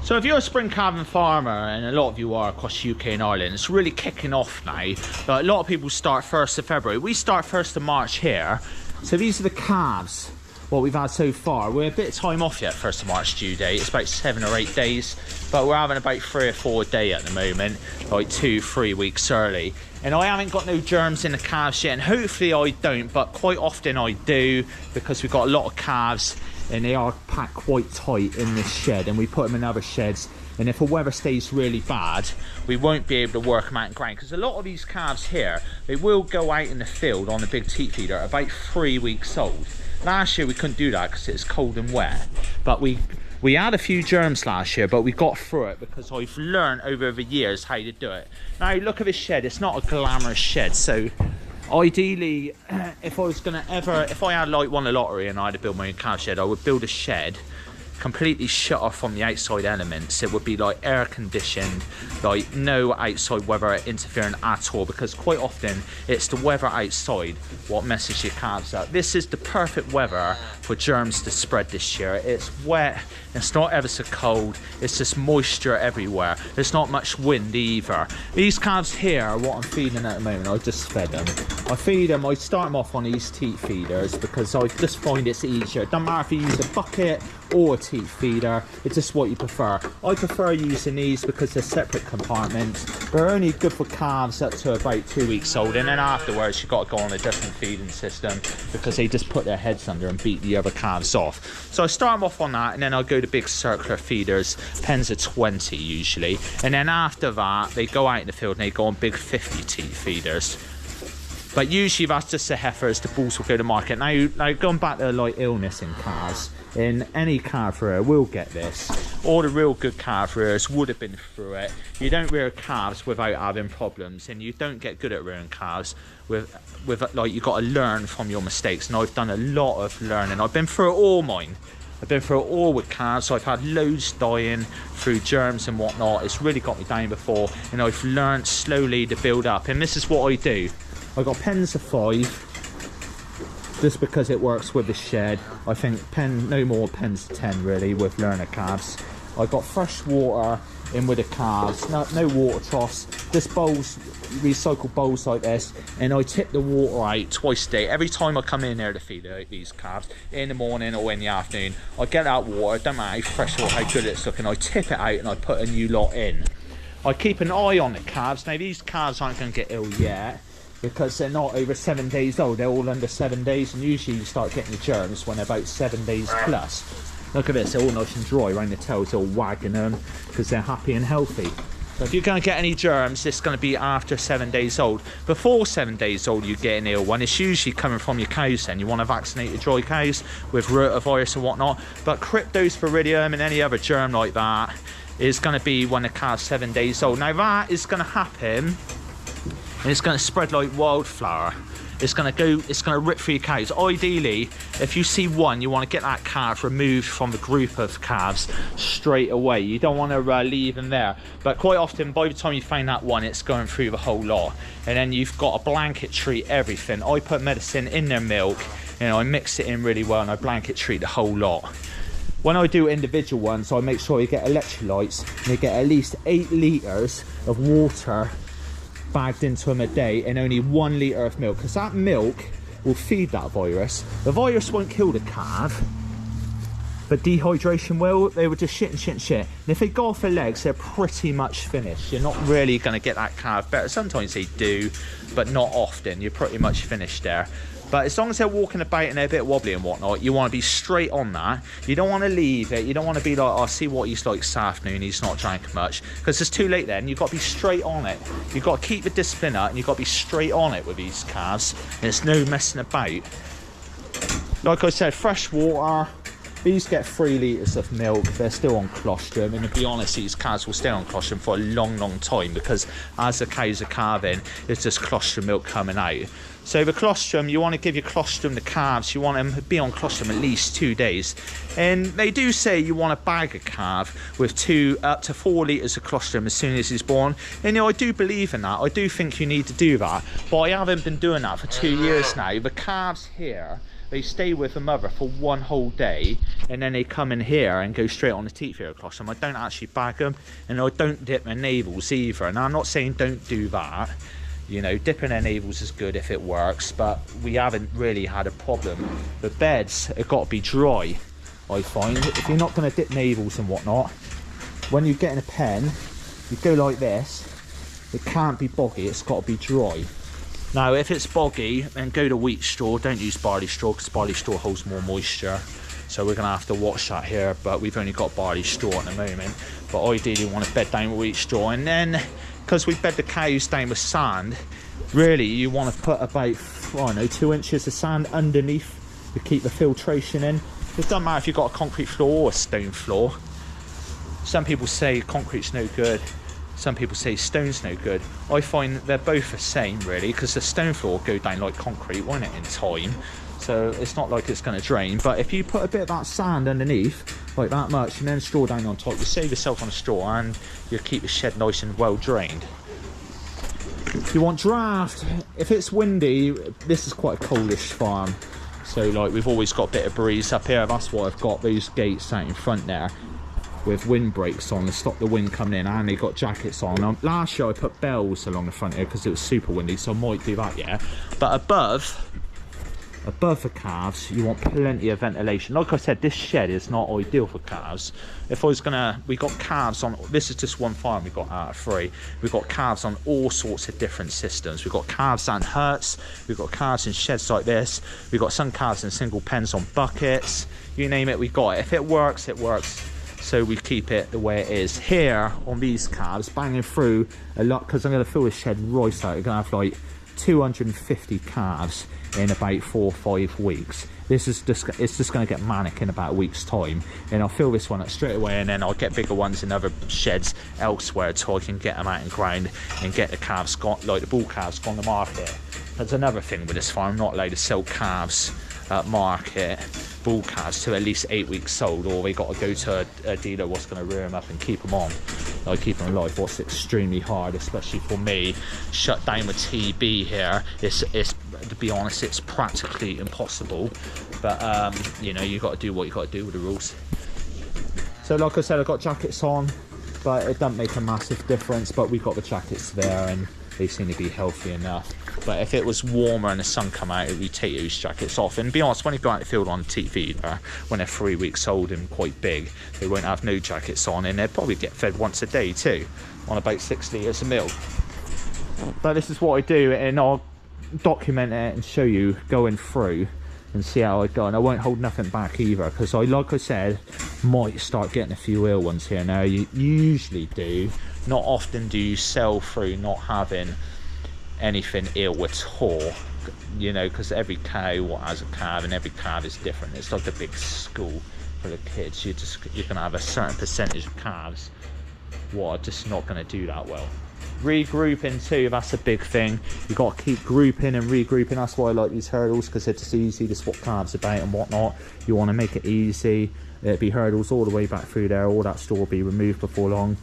So if you're a spring calving farmer, and a lot of you are across UK and Ireland, it's really kicking off now. A lot of people start 1st of February. We start 1st of March here. So these are the calves, what we've had so far. We're a bit of time off yet, 1st of March due date. It's about 7 or 8 days, but we're having about 3 or 4 a day at the moment, like 2-3 weeks early. And I haven't got no germs in the calves yet, and hopefully I don't, but quite often I do, because we've got a lot of calves and they are packed quite tight in this shed, and we put them in other sheds, and if the weather stays really bad we won't be able to work them out in ground, because a lot of these calves here, they will go out in the field on a big teat feeder at about 3 weeks old. Last year we couldn't do that because it's cold and wet, but we had a few germs last year, but we got through it because I've learned over the years how to do it. Now look at this shed, it's not a glamorous shed, so ideally, if I had like won the lottery and I had to build my own cow shed, I would build a shed completely shut off from the outside elements. It would be like air conditioned, like no outside weather interfering at all, because quite often it's the weather outside what messes your calves up. This is the perfect weather for germs to spread this year. It's wet, it's not ever so cold, it's just moisture everywhere. There's not much wind either. These calves here are what I'm feeding at the moment. I just fed them. I feed them, I start them off on these teat feeders because I just find it's easier. It doesn't matter if you use a bucket or a teat feeder, it's just what you prefer. I prefer using these because they're separate compartments. They're only good for calves up to about 2 weeks old, and then afterwards you've got to go on a different feeding system because they just put their heads under and beat the other calves off. So I start them off on that, and then I'll go to big circular feeders, pens of 20 usually, and then after that they go out in the field and they go on big 50 teat feeders. But usually that's just the heifers, the bulls will go to market. Now going back to like illness in calves, in any calf rear will get this. All the real good calf rears would have been through it. You don't rear calves without having problems, and you don't get good at rearing calves with like, you've got to learn from your mistakes. And I've done a lot of learning. I've been through all mine. I've been through it all with calves, so I've had loads dying through germs and whatnot. It's really got me down before, and I've learned slowly to build up. And this is what I do. I've got pens of 5, just because it works with the shed. I think no more pens of 10 really with learner calves. I've got fresh water in with the calves, no water troughs, just bowls, recycled bowls like this, and I tip the water out twice a day. Every time I come in there to feed these calves, in the morning or in the afternoon, I get out water, don't matter how fresh or how good it's looking, I tip it out and I put a new lot in. I keep an eye on the calves. Now these calves aren't going to get ill yet, because they're not over 7 days old. They're all under 7 days, and usually you start getting the germs when they're about 7 days plus. Look at this, they're all nice and dry around the tails, all wagging them because they're happy and healthy. So if you're going to get any germs, it's going to be after 7 days old. Before 7 days old you get an ill one, it's usually coming from your cows then. You want to vaccinate your dry cows with rotavirus and whatnot, but cryptosporidium and any other germ like that is going to be when the calf's 7 days old. Now that is going to happen, and it's going to spread like wildflower. It's going to rip through your cows. Ideally, if you see one, you want to get that calf removed from the group of calves straight away. You don't want to leave them there. But quite often, by the time you find that one, it's going through the whole lot. And then you've got to blanket treat everything. I put medicine in their milk, you know, I mix it in really well, and I blanket treat the whole lot. When I do individual ones, I make sure you get electrolytes, and you get at least 8 litres of water bagged into them a day, and only 1 litre of milk, because that milk will feed that virus. The virus won't kill the calf, but dehydration will. They will just shit and shit and shit, and if they go off their legs, they're pretty much finished. You're not really going to get that calf better. Sometimes they do, but not often. You're pretty much finished there. But as long as they're walking about and they're a bit wobbly and whatnot, you want to be straight on that. You don't want to leave it. You don't want to be like, oh, see what he's like this afternoon, he's not drank much. Because it's too late then. You've got to be straight on it. You've got to keep the discipline up, and you've got to be straight on it with these calves. There's no messing about. Like I said, fresh water. These get 3 litres of milk. They're still on colostrum, and to be honest, these calves will stay on colostrum for a long, long time, because as the cows are calving, there's just colostrum milk coming out. So the colostrum, you want to give your colostrum to calves, you want them to be on colostrum at least 2 days. And they do say you want to bag a calf with up to 4 litres of colostrum as soon as he's born. And you know, I do believe in that. I do think you need to do that. But I haven't been doing that for 2 years now. The calves here, they stay with the mother for one whole day, and then they come in here and go straight on the teat feeder across them. I don't actually bag them, and I don't dip their navels either. Now, I'm not saying don't do that. You know, dipping their navels is good if it works, but we haven't really had a problem. The beds have got to be dry, I find. If you're not going to dip navels and whatnot, when you get in a pen, you go like this. It can't be boggy, it's got to be dry. Now, if it's boggy, then go to wheat straw. Don't use barley straw, because barley straw holds more moisture. So we're going to have to watch that here, but we've only got barley straw at the moment. But ideally, we want to bed down with wheat straw. And then, because we bed the cows down with sand, really, you want to put about, I don't know, 2 inches of sand underneath to keep the filtration in. It doesn't matter if you've got a concrete floor or a stone floor. Some people say concrete's no good. Some people say stone's no good. I find they're both the same, really, because the stone floor will go down like concrete, won't it, in time? So it's not like it's going to drain. But if you put a bit of that sand underneath, like that much, and then straw down on top, you save yourself on a straw, and you keep the shed nice and well drained. You want draft. If it's windy, this is quite a coldish farm. So, like, we've always got a bit of breeze up here. That's why I've got those gates out in front there with windbreaks on to stop the wind coming in, and they got jackets on. Last year I put bells along the front here because it was super windy, so I might do that, yeah. But above the calves, you want plenty of ventilation. Like I said, this shed is not ideal for calves. If I was gonna, we got calves on, this is just one farm we got out of 3. We've got calves on all sorts of different systems. We've got calves and huts, we've got calves in sheds like this, we've got some calves in single pens on buckets, you name it, we got it. If it works, it works. So we keep it the way it is. Here on these calves, banging through a lot, because I'm going to fill this shed right out. We're going to have like 250 calves in about 4 or 5 weeks. This is just, it's just going to get manic in about a week's time, and I'll fill this one up straight away, and then I'll get bigger ones in other sheds elsewhere so I can get them out and ground and get the calves gone, like the bull calves, gone to market. That's another thing with this farm, I'm not allowed to sell calves at market, bull calves, to at least 8 weeks old, or they got to go to a dealer what's going to rear them up and keep them on, like keep them alive. What's extremely hard, especially for me, shut down with TB here, it's to be honest, it's practically impossible. But you know, you got to do what you got to do with the rules. So like I said, I've got jackets on, but it doesn't make a massive difference. But we've got the jackets there, and they seem to be healthy enough. But if it was warmer and the sun come out, we take those jackets off. And to be honest, when you go out in the field on a teat feeder, when they're 3 weeks old and quite big, they won't have no jackets on, and they'll probably get fed once a day too, on about 6 litres of milk. But this is what I do, and I'll document it and show you going through and see how I go. And I won't hold nothing back either, because I, like I said, might start getting a few ill ones here now. You usually do. Not often do you sell through not having anything ill at all, you know, because every cow has a calf, and every calf is different. It's like a big school for the kids. You're gonna have a certain percentage of calves what are just not going to do that well. Regrouping too, that's a big thing. You got to keep grouping and regrouping. That's why I like these hurdles, because it's just easy to swap calves about and whatnot. You want to make it easy. It'd be hurdles all the way back through there. All that straw will be removed before long,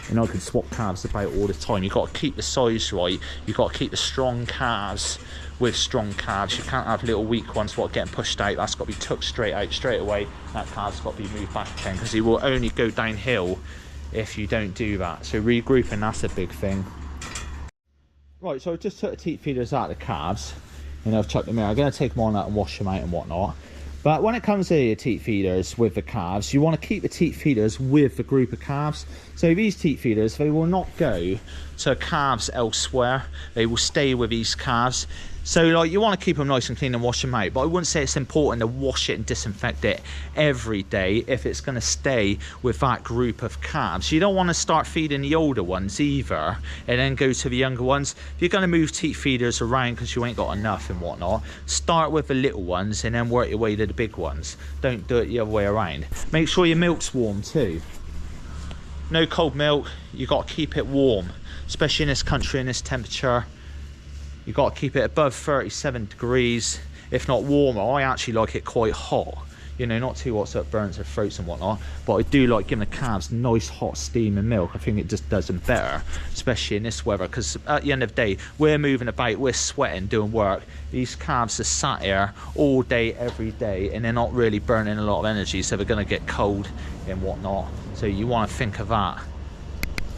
and I can swap calves about all the time. You've got to keep the size right. You've got to keep the strong calves with strong calves. You can't have little weak ones what are getting pushed out. That's got to be took straight out straight away. That calf's got to be moved back again, because he will only go downhill if you don't do that. So regrouping, that's a big thing. Right, so I just took the teat feeders out of the calves, and I've chucked them in. I'm going to take them on out and wash them out and whatnot. But when it comes to your teat feeders with the calves, you want to keep the teat feeders with the group of calves. So these teat feeders, they will not go to calves elsewhere. They will stay with these calves. So like, you want to keep them nice and clean and wash them out, but I wouldn't say it's important to wash it and disinfect it every day if it's going to stay with that group of calves. You don't want to start feeding the older ones either and then go to the younger ones. If you're going to move teat feeders around because you ain't got enough and whatnot, start with the little ones and then work your way to the big ones. Don't do it the other way around. Make sure your milk's warm too. No cold milk. You got to keep it warm, especially in this country, in this temperature. You've got to keep it above 37 degrees, if not warmer. I actually like it quite hot. you know, not too hot so it burns their throats and whatnot, but I do like giving the calves nice hot steaming milk. I think it just does them better, especially in this weather, because at the end of the day, we're moving about, we're sweating, doing work. These calves are sat here all day, every day, and they're not really burning a lot of energy, so they're going to get cold and whatnot. So you want to think of that